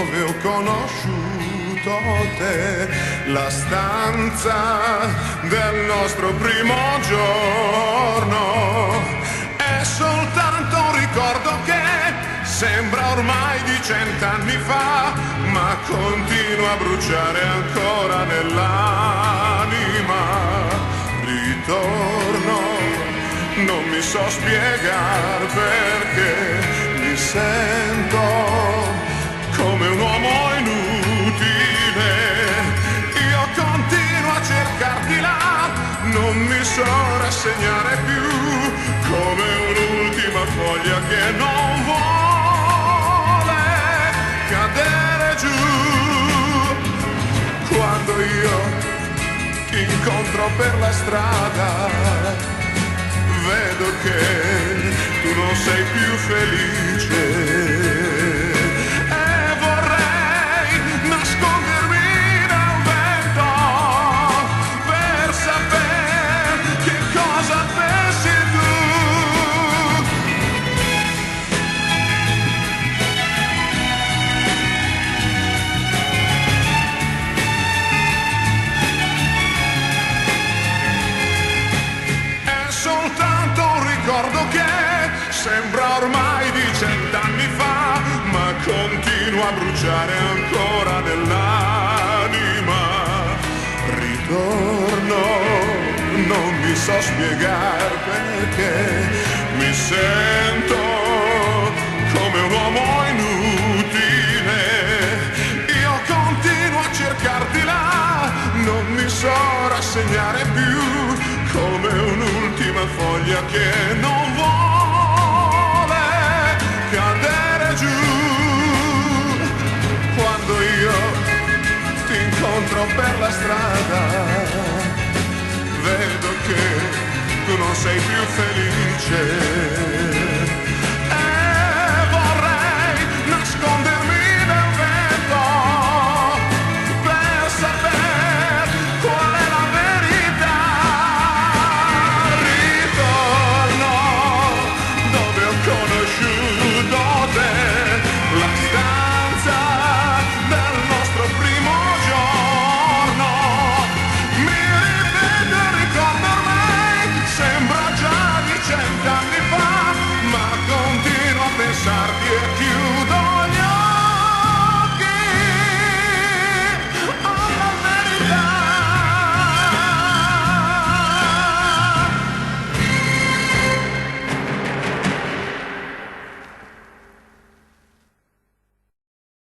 dove ho conosciuto te, la stanza del nostro primo giorno. È soltanto un ricordo che sembra ormai di 100 anni fa, ma continua a bruciare ancora nell'anima. Ritorno, non mi so spiegare perché mi sento come un uomo inutile. Io continuo a cercarti là, non mi so rassegnare più, come un'ultima foglia che non vuole cadere giù. Quando io ti incontro per la strada, vedo che tu non sei più felice e vorrei nascondermi dal vento per sapere che cosa pensi tu. Ricordo che sembra ormai di 100 anni fa, ma continua a bruciare ancora nell'anima. Ritorno, non mi so spiegare perché mi sento come un uomo inutile. Io continuo a cercarti là, non mi so rassegnare più, come un'ultima foglia che non vuole cadere giù. Quando io ti incontro per la strada, vedo che tu non sei più felice